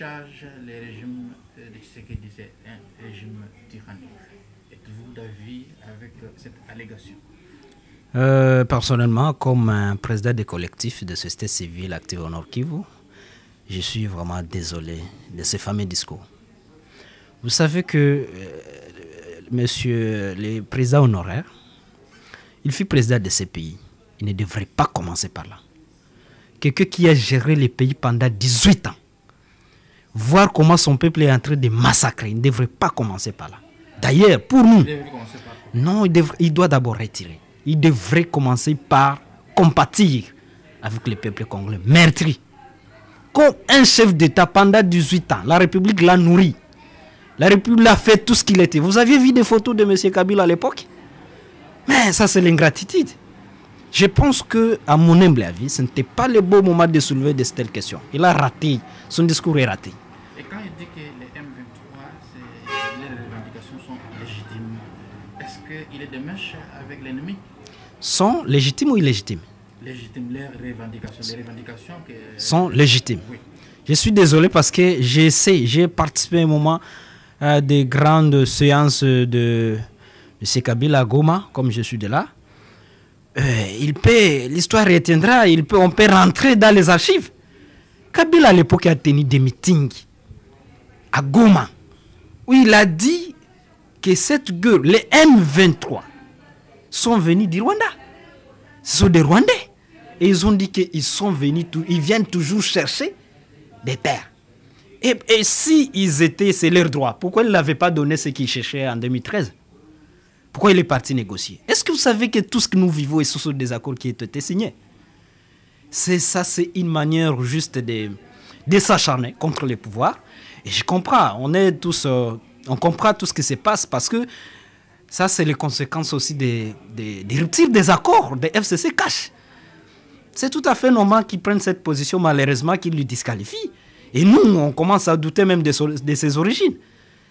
Charge les régimes de Tshisekedi, c'est un régime tyrannique. Êtes-vous d'avis avec cette allégation? Personnellement, comme un président des collectifs de société civile active au Nord Kivu, je suis vraiment désolé de ces fameux discours. Vous savez que monsieur le président honoraire, il fut président de ces pays. Il ne devrait pas commencer par là. Quelqu'un qui a géré les pays pendant 18 ans, voir comment son peuple est en train de massacrer, il ne devrait pas commencer par là. D'ailleurs, pour nous, non, il doit d'abord retirer. Il devrait commencer par compatir avec le peuple congolais, meurtri. Comme un chef d'État pendant 18 ans, la République l'a nourri. La République l'a fait tout ce qu'il était. Vous aviez vu des photos de M. Kabila à l'époque? Mais ça, c'est l'ingratitude. Je pense que, à mon humble avis, ce n'était pas le bon moment de soulever de telles questions. Il a raté. Son discours est raté. Et quand il dit que les M23, les revendications sont légitimes, est-ce qu'il est de mèche avec l'ennemi? Sont légitimes ou illégitimes? Légitimes, les revendications sont légitimes. Oui. Je suis désolé parce que j'ai participé à un moment à des grandes séances de M. Kabila à Goma, comme je suis de là. L'histoire retiendra, on peut rentrer dans les archives. Kabila à l'époque a tenu des meetings à Goma où il a dit que cette guerre, les M23 sont venus du Rwanda. Ce sont des Rwandais. Et ils ont dit qu'ils sont venus, ils viennent toujours chercher des terres. Et si ils étaient, c'est leur droit, pourquoi ils ne l'avaient pas donné ce qu'ils cherchaient en 2013? Pourquoi il est parti négocier? Est-ce que vous savez que tout ce que nous vivons est sous des accords qui ont été signés? C'est une manière juste de s'acharner contre les pouvoirs. Et je comprends, on comprend tout ce qui se passe parce que ça, c'est les conséquences aussi des ruptures des accords des FCC cash. C'est tout à fait normal qu'ils prennent cette position, malheureusement, qu'ils lui disqualifient. Et nous, on commence à douter même de ses origines.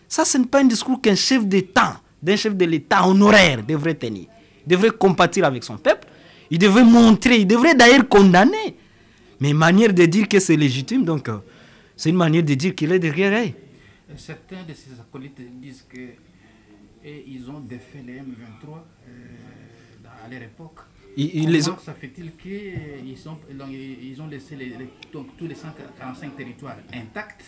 Ça, ce n'est pas un discours qu'un chef d'État, d'un chef de l'État honoraire devrait tenir. Il devrait compatir avec son peuple. Il devrait montrer, il devrait d'ailleurs condamner. Mais manière de dire que c'est légitime, donc c'est une manière de dire qu'il est derrière elle. Certains de ses acolytes disent qu'ils ont défait les M23 à leur époque. Comment ça fait-il qu'ils ont laissé tous les 145 territoires intacts?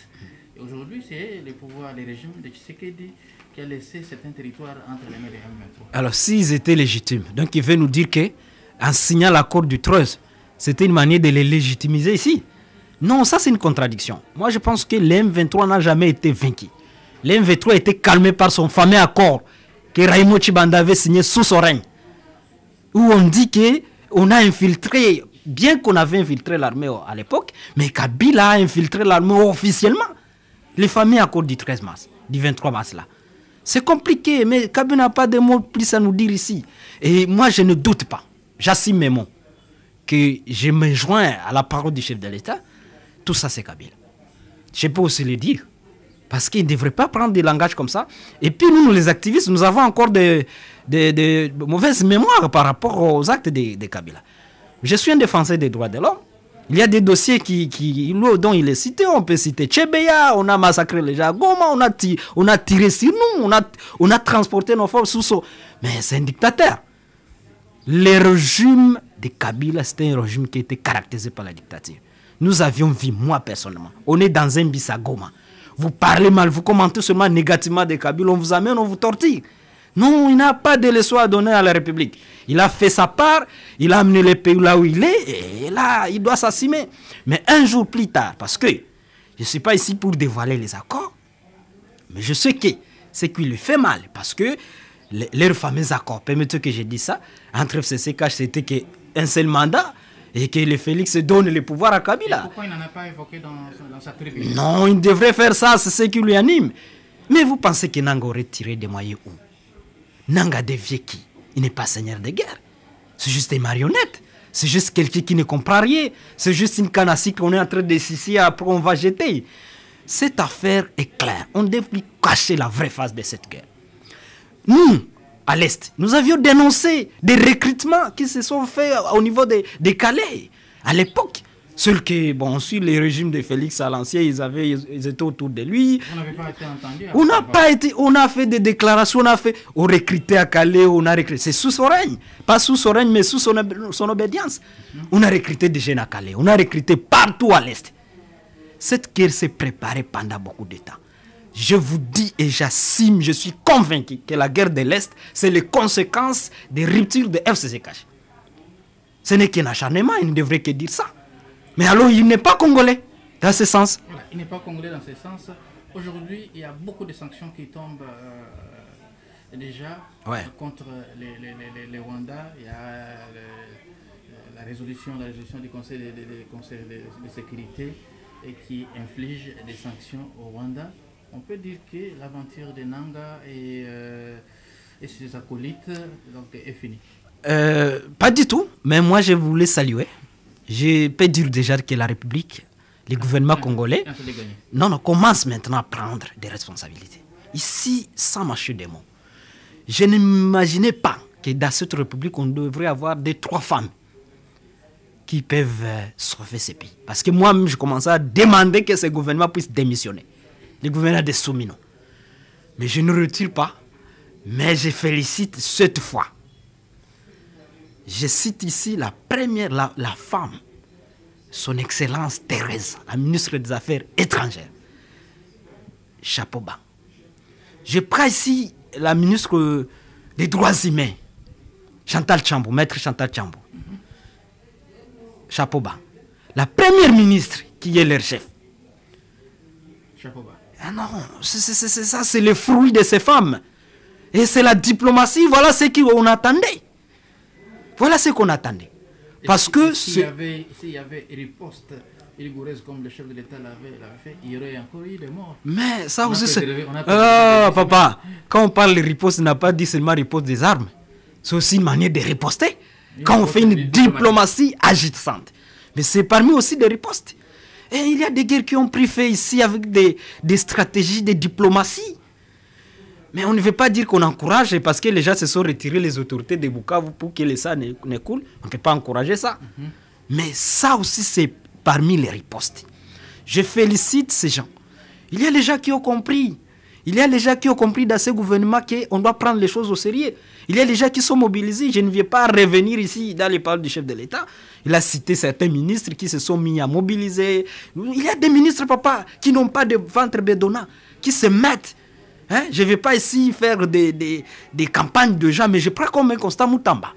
Et aujourd'hui, c'est le régime de Tshisekedi qui a laissé certains territoires entre les mains des M23. Alors, s'ils étaient légitimes, donc il veut nous dire qu'en signant l'accord du 13, c'était une manière de les légitimiser ici. Non, ça c'est une contradiction. Moi, je pense que les M23 n'a jamais été vaincu. Les M23 a été calmé par son fameux accord que Raymond Tshibanda avait signé sous son règne, où on dit qu'on a infiltré, bien qu'on avait infiltré l'armée à l'époque, mais Kabila a infiltré l'armée officiellement. Les fameux accords du 13 mars, du 23 mars là. C'est compliqué, mais Kabila n'a pas de mots plus à nous dire ici. Et moi, je ne doute pas, j'assume mes mots, que je me joins à la parole du chef de l'État. Tout ça, c'est Kabila. Je peux aussi le dire, parce qu'il ne devrait pas prendre des langages comme ça. Et puis nous, les activistes, nous avons encore de mauvaises mémoires par rapport aux actes de Kabila. Je suis un défenseur des droits de l'homme. Il y a des dossiers dont il est cité. On peut citer Tchebeya, on a massacré les gens à Goma, on a tiré sur nous, on a transporté nos forces sous son... Mais c'est un dictateur. Le régime de Kabila, c'était un régime qui était caractérisé par la dictature. Nous avions vu, moi personnellement, on est dans un bis à Goma. Vous parlez mal, vous commentez seulement négativement de Kabila, on vous amène, on vous torture. Non, il n'a pas de leçon à donner à la République. Il a fait sa part, il a amené le pays là où il est, et là, il doit s'assumer. Mais un jour plus tard, parce que je ne suis pas ici pour dévoiler les accords, mais je sais que ce qui lui fait mal, parce que leurs fameux accords, permettez que je dise ça, entre FCC-CH, c'était qu'un seul mandat, et que le Félix donne le pouvoir à Kabila. Et pourquoi il n'en a pas évoqué dans sa tribune? Non, il devrait faire ça, c'est ce qui lui anime. Mais vous pensez que Nanga aurait tiré des moyens où? Nanga dévié qui? Il n'est pas seigneur de guerre. C'est juste une marionnette. C'est juste quelqu'un qui ne comprend rien. C'est juste une canne à sucre qu'on est en train de scier, après on va jeter. Cette affaire est claire. On ne doit plus cacher la vraie face de cette guerre. Nous, à l'Est, nous avions dénoncé des recrutements qui se sont faits au niveau des Calais. À l'époque, Seul que, bon, sur les régimes de Félix à l'ancien, ils étaient autour de lui. On n'avait pas été entendu. On n'a pas été, on a fait des déclarations, on recrutait à Calais, on a recruté. C'est sous son règne, pas sous son règne, mais sous son obédience. On a recruté des jeunes à Calais, on a recruté partout à l'Est. Cette guerre s'est préparée pendant beaucoup de temps. Je vous dis et j'assume, je suis convaincu que la guerre de l'Est, c'est les conséquences des ruptures de FCCK. Ce n'est qu'un acharnement, il ne devrait que dire ça. Mais alors, il n'est pas congolais dans ce sens. Voilà, il n'est pas congolais dans ce sens. Aujourd'hui, il y a beaucoup de sanctions qui tombent déjà contre les Rwandais. Il y a la résolution du Conseil de sécurité et qui inflige des sanctions au Rwanda. On peut dire que l'aventure de Nanga et ses acolytes est finie. Pas du tout, mais moi je voulais saluer. Je peux dire déjà que la République, les gouvernements congolais, commencent maintenant à prendre des responsabilités. Ici, sans mâcher des mots, je n'imaginais pas que dans cette République, on devrait avoir 2-3 femmes qui peuvent sauver ce pays. Parce que moi-même, je commençais à demander que ce gouvernement puisse démissionner. Le gouvernement de Soumino. Mais je ne retire pas, mais je félicite cette fois. Je cite ici la première, la femme, son Excellence Thérèse, la ministre des Affaires étrangères. Chapeau bas. Je prends ici la ministre des Droits humains, Chantal Tchambou, maître Chantal Tchambou. Chapeau bas. La première ministre qui est leur chef. Chapeau bas. Ah non, ça, c'est le fruit de ces femmes. Et c'est la diplomatie, voilà ce qu'on attendait. Voilà ce qu'on attendait. Parce que s'il y avait riposte rigoureuse comme le chef de l'État l'avait fait, il y aurait encore eu des morts. Mais ça aussi, c'est... papa, quand on parle de riposte, on n'a pas dit seulement riposte des armes. C'est aussi une manière de riposter. Quand on fait une diplomatie agissante. Mais c'est parmi aussi des ripostes. Et il y a des guerres qui ont pris fait ici avec des stratégies de diplomatie. Mais on ne veut pas dire qu'on encourage parce que les gens se sont retirés, les autorités de Bukavu, pour que le sang ne coule. On ne peut pas encourager ça. Mais ça aussi, c'est parmi les ripostes. Je félicite ces gens. Il y a les gens qui ont compris. Il y a les gens qui ont compris dans ce gouvernement qu'on doit prendre les choses au sérieux. Il y a les gens qui sont mobilisés. Je ne viens pas revenir ici dans les paroles du chef de l'État. Il a cité certains ministres qui se sont mis à mobiliser. Il y a des ministres, papa, qui n'ont pas de ventre bédonnant, qui se mettent. Hein? Je ne vais pas ici faire des campagnes de gens, mais je prends comme un Constant Moutamba.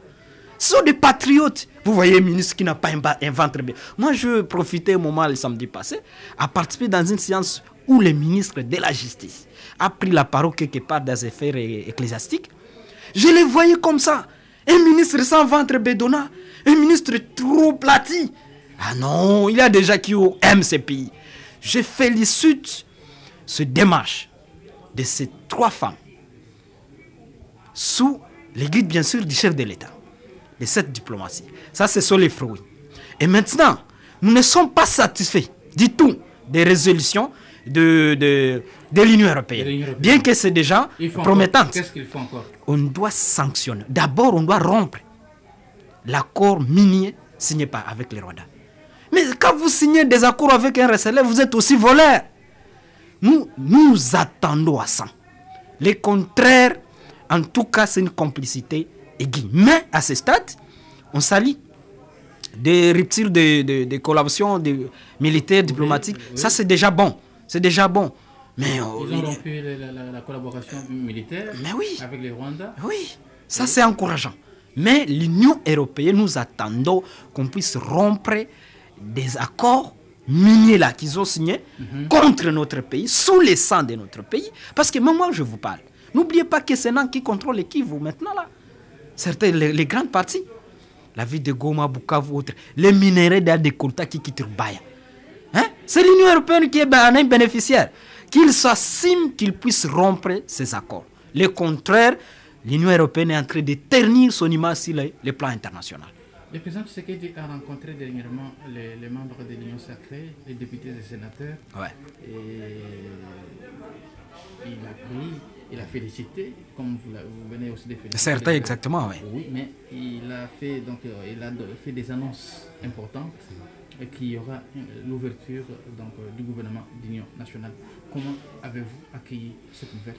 Ce sont des patriotes. Vous voyez un ministre qui n'a pas un ventre bédonnant. Moi, je profitais un moment le samedi passé à participer dans une séance où le ministre de la Justice a pris la parole quelque part dans les affaires ecclésiastiques. Je les voyais comme ça. Un ministre sans ventre bédonnant. Un ministre trop plati. Ah non, il y a des gens qui aiment ce pays. Je félicite ce démarche de ces 3 femmes sous les guides bien sûr du chef de l'État, de cette diplomatie. Ça, ce sont les fruits. Et maintenant, nous ne sommes pas satisfaits du tout des résolutions de l'Union européenne. Bien que c'est déjà promettant. Qu'est-ce qu'il faut encore? On doit sanctionner. D'abord, on doit rompre l'accord minier signé avec les Rwandais. Mais quand vous signez des accords avec un RSL, vous êtes aussi voleur. Nous attendons à ça. Le contraire, en tout cas, c'est une complicité aiguë. Mais à ce stade, on salue des ruptures de collaboration militaire, diplomatique. Oui. Ça, c'est déjà bon. C'est déjà bon. Mais, ils ont rompu la collaboration militaire avec les Rwandais. Oui, ça c'est encourageant. Mais l'Union européenne, nous attendons qu'on puisse rompre des accords miniers là qu'ils ont signés contre notre pays, sous le sang de notre pays. Parce que moi, je vous parle. N'oubliez pas que c'est Nan qui contrôle le Kivu maintenant là. Certains, les grandes parties. La ville de Goma, Bukavu, autres. Les minéraux des Kolta qui quittent Rubaya. Hein? C'est l'Union européenne qui est un bénéficiaire. Qu'il s'assume qu'il puisse rompre ces accords. Le contraire, l'Union européenne est en train de ternir son image sur le plan international. Le président Tshisekedi a rencontré dernièrement les membres de l'Union sacrée, les députés et sénateurs. Ouais. Et il a félicité, comme vous venez aussi de féliciter. Certains, exactement, oui. Oui, mais il a fait des annonces importantes qu'il y aura l'ouverture du gouvernement d'union nationale. Comment avez-vous accueilli cette nouvelle?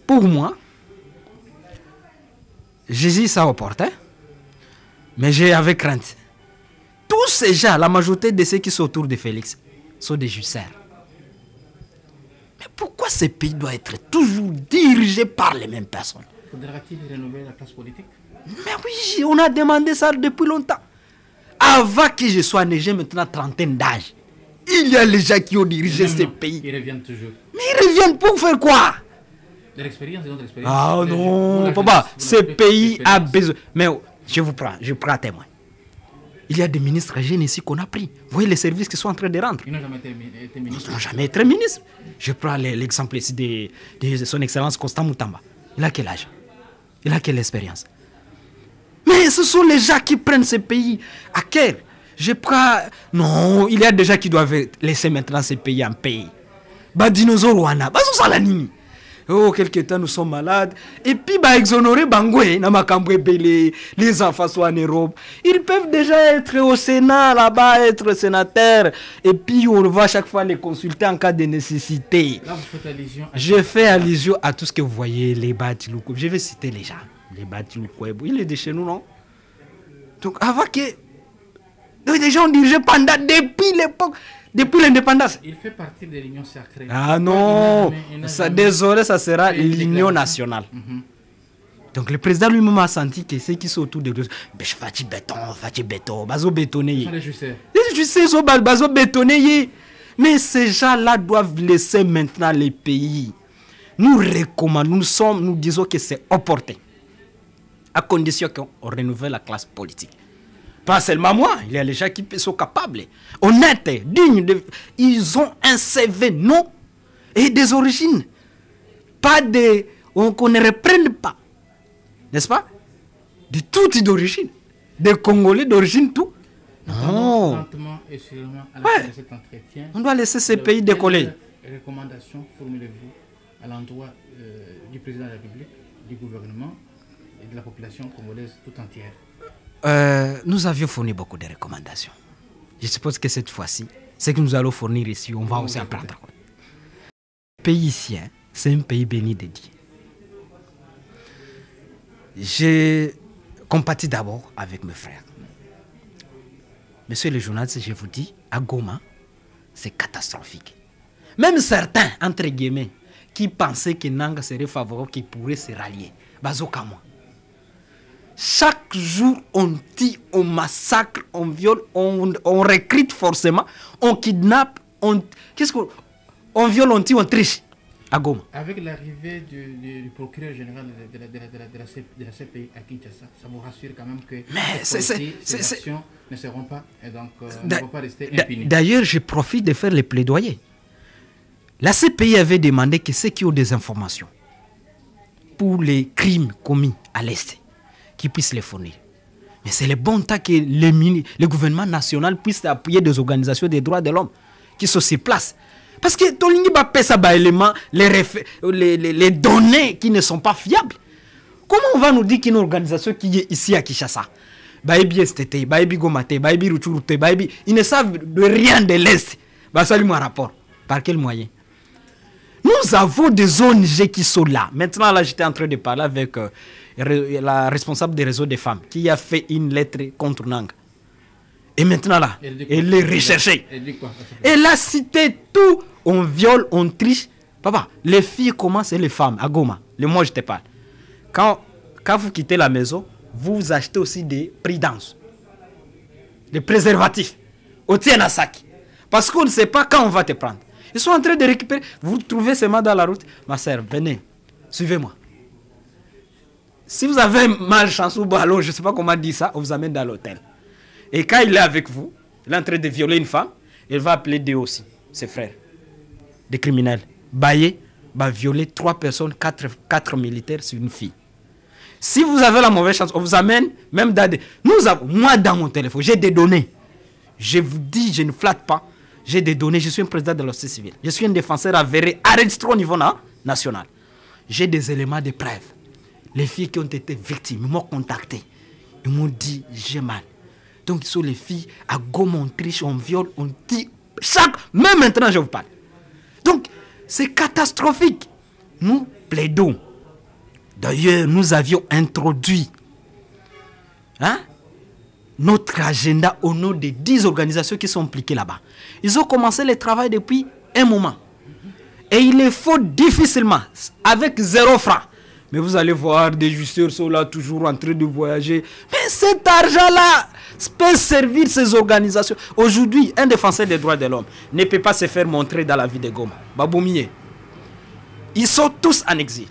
Pour moi, j'ai dit ça au portail, mais j'ai avec crainte. Tous ces gens, la majorité de ceux qui sont autour de Félix, sont des jussaires. Mais pourquoi ce pays doit être toujours dirigé par les mêmes personnes? Faudra-t-il rénover la classe politique? Mais oui, on a demandé ça depuis longtemps. Avant que je sois né, j'ai maintenant trentaine d'âge. Il y a les gens qui ont dirigé ce pays. Ils reviennent toujours. Mais ils reviennent pour faire quoi? De l'expérience, de notre expérience. Ah non, papa, ce pays a besoin. Mais je prends témoin. Il y a des ministres jeunes ici qu'on a pris. Vous voyez les services qui sont en train de rendre. Ils n'ont jamais été ministres. Ils n'ont jamais été ministres. Je prends l'exemple ici de son excellence Constant Moutamba. Il a quel âge? Il a quelle expérience? Mais ce sont les gens qui prennent ce pays à cœur. Je prends... Non, il y a des gens qui doivent laisser maintenant ce pays en paix. Bah, dinosaure Wana, bah, ça la nini. Oh, quelque temps nous sommes malades. Et puis, bah, exonérer Bangoué, les enfants sont en Europe. Ils peuvent déjà être au Sénat, là-bas, être sénateurs. Et puis, on va chaque fois les consulter en cas de nécessité. Là, vous faites allusion à... Je fais allusion à tout ce que vous voyez, les Batiloukou. Je vais citer les gens. Les Batiloukou, il est de chez nous, non? Donc, avant que... Les gens ont dirigé pendant, depuis l'époque... Depuis l'indépendance. Il fait partie de l'union sacrée. Ah non, désolé, ça sera l'union nationale. Donc le président lui-même a senti que ceux qui sont autour de lui, fati béton, bazo bétonné. Les jussaires. Les jussaires sont bazo bétonné. Mais ces gens-là doivent laisser maintenant les pays. Nous recommandons, nous disons que c'est opportun. À condition qu'on renouvelle la classe politique. Pas seulement moi, il y a les gens qui sont capables, honnêtes, dignes. Ils ont un CV, non, et des origines. Pas de... qu'on ne reprenne pas. N'est-ce pas? De toutes d'origine. Des Congolais d'origine, tout. Non. Lentement et sûrement à la fin de cet entretien, on doit laisser ces pays décoller. Quelles recommandations formulez-vous à l'endroit du président de la République, du gouvernement et de la population congolaise tout entière? Nous avions fourni beaucoup de recommandations. Je suppose que cette fois-ci, ce que nous allons fournir ici, on va aussi en prendre compte. Le pays ici, c'est un pays béni de Dieu. J'ai compati d'abord avec mes frères. Monsieur le journaliste, je vous dis, à Goma, c'est catastrophique. Même certains, entre guillemets, qui pensaient que Nanga serait favorable, qui pourraient se rallier. Bazoka moi. Chaque jour, on tue, on massacre, on viole, on recrute forcément, on kidnappe, on viole, on tue, on triche. À Goma. Avec l'arrivée du procureur général de la CPI à Kinshasa, ça vous rassure quand même que ces actions ne seront pas, et donc ne vont pas rester impunies. D'ailleurs, je profite de faire les plaidoyers. La CPI avait demandé que ceux qui ont des informations pour les crimes commis à l'Est, qui puissent les fournir. Mais c'est le bon temps que le gouvernement national puisse appuyer des organisations des droits de l'homme qui sont sur place. Parce que Tolingi va payer ça élément, les données qui ne sont pas fiables. Comment on va nous dire qu'une organisation qui est ici à Kinshasa, ils ne savent de rien de l'Est. Salut mon rapport. Par quel moyen? Nous avons des ONG qui sont là. Maintenant, là, j'étais en train de parler avec la responsable des réseaux des femmes qui a fait une lettre contre Nanga. Et maintenant, là, elle est recherchée. Elle a cité tout. On viole, on triche. Papa, les filles commencent et les femmes à Goma. Moi, je te parle. Quand vous quittez la maison, vous achetez aussi des pridances, des préservatifs, au sac. Parce qu'on ne sait pas quand on va te prendre. Ils sont en train de récupérer. Vous trouvez ces mains dans la route. Ma soeur, venez, suivez-moi. Si vous avez malchance ou ballon, je ne sais pas comment dire ça, on vous amène dans l'hôtel. Et quand il est avec vous, il est en train de violer une femme, il va appeler deux aussi, ses frères, des criminels. Baillé va violer 3 personnes, 4 militaires sur une fille. Si vous avez la mauvaise chance, on vous amène même dans des... Moi, dans mon téléphone, j'ai des données. Je vous dis, je ne flatte pas. J'ai des données, je suis un président de la société civile. Je suis un défenseur avéré, enregistré au niveau national. J'ai des éléments de preuve. Les filles qui ont été victimes m'ont contacté. Ils m'ont dit, j'ai mal. Donc, ils sont les filles, à Goma, on triche, on viole, on tue. Même maintenant, je vous parle. Donc, c'est catastrophique. Nous plaidons. D'ailleurs, nous avions introduit notre agenda au nom des 10 organisations qui sont impliquées là-bas. Ils ont commencé le travail depuis un moment. Et il les faut difficilement, avec 0 franc. Mais vous allez voir, des justeurs sont là toujours en train de voyager. Mais cet argent-là peut servir ces organisations. Aujourd'hui, un défenseur des droits de l'homme ne peut pas se faire montrer dans la vie de Goma. Baboumié. Ils sont tous en exil.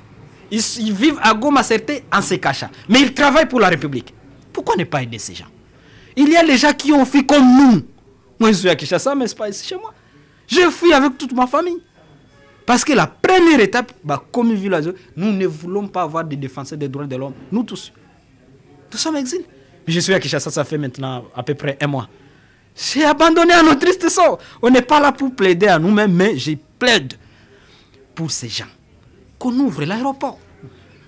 Ils vivent à Goma, certains en se cachant. Mais ils travaillent pour la République. Pourquoi ne pas aider ces gens? Il y a des gens qui ont fui comme nous. Moi, je suis à Kinshasa, mais ce n'est pas ici chez moi. Je fuis avec toute ma famille. Parce que la première étape, comme village, nous ne voulons pas avoir des défenseurs des droits de l'homme. Nous tous. Nous sommes exilés. Je suis à Kinshasa, ça fait maintenant à peu près 1 mois. J'ai abandonné à notre triste sort. On n'est pas là pour plaider à nous-mêmes, mais je plaide pour ces gens. Qu'on ouvre l'aéroport.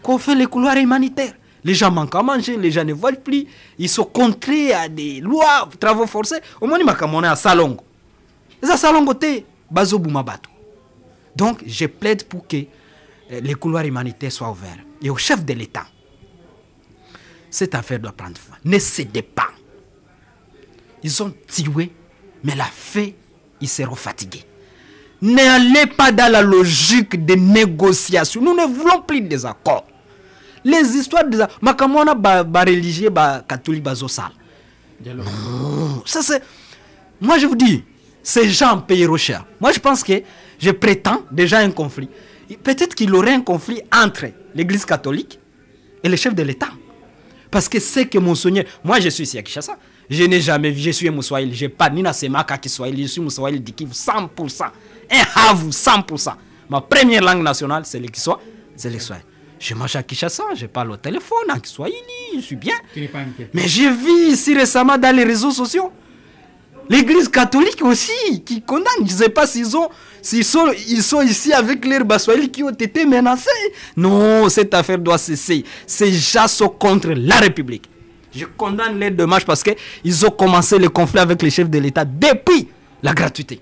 Qu'on fait les couloirs humanitaires. Les gens manquent à manger, les gens ne voient plus. Ils sont contraints à des lois, travaux forcés. Au moins, ils m'ont à Salongo. Et à Salongo, c'est Bazo Boumabato. Donc, je plaide pour que les couloirs humanitaires soient ouverts. Et au chef de l'État, cette affaire doit prendre fin. Ne cédez pas. Ils ont tué, mais la fin, ils seront fatigués. N'allez pas dans la logique des négociations. Nous ne voulons plus des accords. Les histoires des accords. Makamona religieux, catholique, bazosal. Ça c'est. Moi je vous dis, ces gens payent cher. Moi je pense que je prétends déjà un conflit. Peut-être qu'il y aurait un conflit entre l'église catholique et le chef de l'État. Parce que c'est que mon Seigneur, moi je suis ici à Kinshasa, je n'ai jamais vu, je suis un Moussoaïl, je n'ai pas ni na Semaka qui soit, je suis Moussoaïl du Kivu 100%, un Havu 100%. Ma première langue nationale, c'est le Kiswa, c'est le Kiswa. Je mange à Kinshasa, je parle au téléphone en Kiswahili, je suis bien. Mais j'ai vu ici récemment dans les réseaux sociaux, l'église catholique aussi, qui condamne, je ne sais pas s'ils sont ici avec les Baswahili qui ont été menacés. Non, cette affaire doit cesser. Ces gens sont contre la République. Je condamne les dommages parce qu'ils ont commencé le conflit avec les chefs de l'État depuis la gratuité.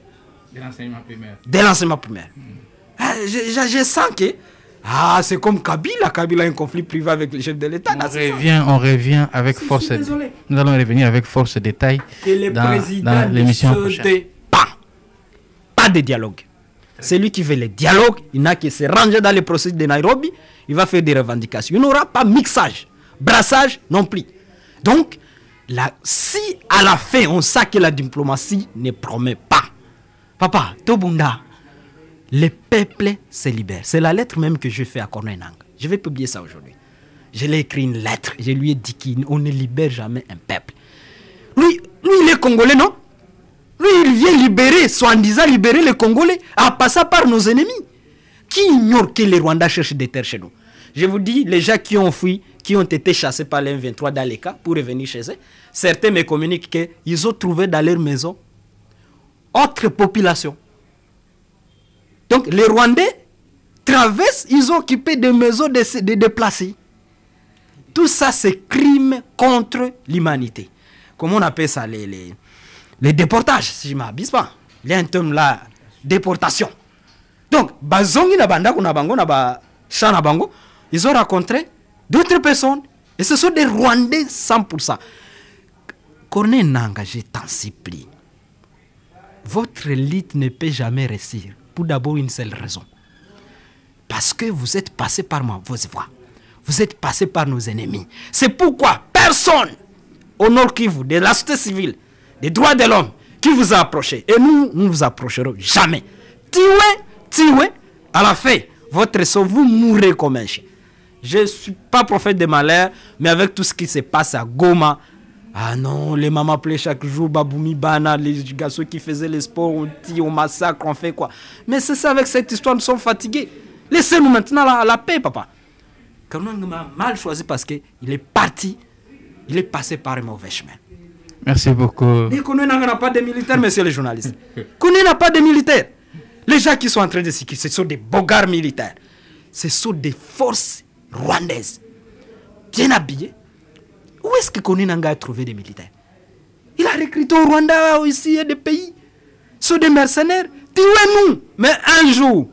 De l'enseignement primaire. De l'enseignement primaire. Je sens que c'est comme Kabila. Kabila a un conflit privé avec les chefs de l'État. On revient avec force. Nous allons revenir avec force détail dans l'émission prochaine. Pas de dialogue. Celui qui veut le dialogue, il n'a qu'à se ranger dans le processus de Nairobi, il va faire des revendications. Il n'aura pas mixage, brassage non plus. Donc, si à la fin on sait que la diplomatie ne promet pas, papa, Tobunda, le peuple se libère. C'est la lettre même que je fais à Corneille Nangaa. Je vais publier ça aujourd'hui. Je l'ai écrit une lettre. Je lui ai dit qu'on ne libère jamais un peuple. Lui, il est Congolais, non? Lui, il vient libérer, soi-disant libérer les Congolais, en passant par nos ennemis. Qui ignore que les Rwandais cherchent des terres chez nous? Je vous dis, les gens qui ont fui, qui ont été chassés par les M23 dans les cas pour revenir chez eux, certains me communiquent qu'ils ont trouvé dans leur maison autre population. Donc, les Rwandais traversent, ils ont occupé des maisons de déplacés. Tout ça, c'est crime contre l'humanité. Comment on appelle ça? Les déportages, si je ne m'abuse pas. Il y a un terme là, déportation. Donc, ils ont rencontré d'autres personnes. Et ce sont des Rwandais 100%. Corneille Nangaa, je t'en supplie. Votre élite ne peut jamais réussir. Pour d'abord une seule raison. Parce que vous êtes passé par vos voies. Vous êtes passé par nos ennemis. C'est pourquoi personne au Nord Kivu, de la société civile, des droits de l'homme, qui vous a approché. Et nous ne vous approcherons jamais. Tioué, à la fin, votre sort, vous mourrez comme un chien. Je ne suis pas prophète de malheur, mais avec tout ce qui se passe à Goma, ah non, les mamans pleurent chaque jour, Baboumi Bana, les garçons qui faisaient les sports, on tire, on massacre, on fait quoi. Mais c'est ça, avec cette histoire, nous sommes fatigués. Laissez-nous maintenant la paix, papa. Corneille m'a mal choisi parce qu'il est parti, il est passé par un mauvais chemin. Merci beaucoup. Corneille n'a pas de militaires, messieurs les journalistes. Corneille n'a pas de militaires. Les gens qui sont en train de s'équiper, ce sont des bogards militaires. Ce sont des forces rwandaises. Bien habillées. Où est-ce que Corneille Nangaa a trouvé des militaires? Il a recruté au Rwanda aussi et des pays. Ce sont des mercenaires. Tuez-nous. Mais un jour,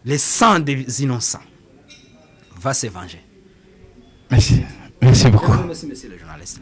le sang des innocents va se venger. Merci. Merci beaucoup. Merci, monsieur le journaliste.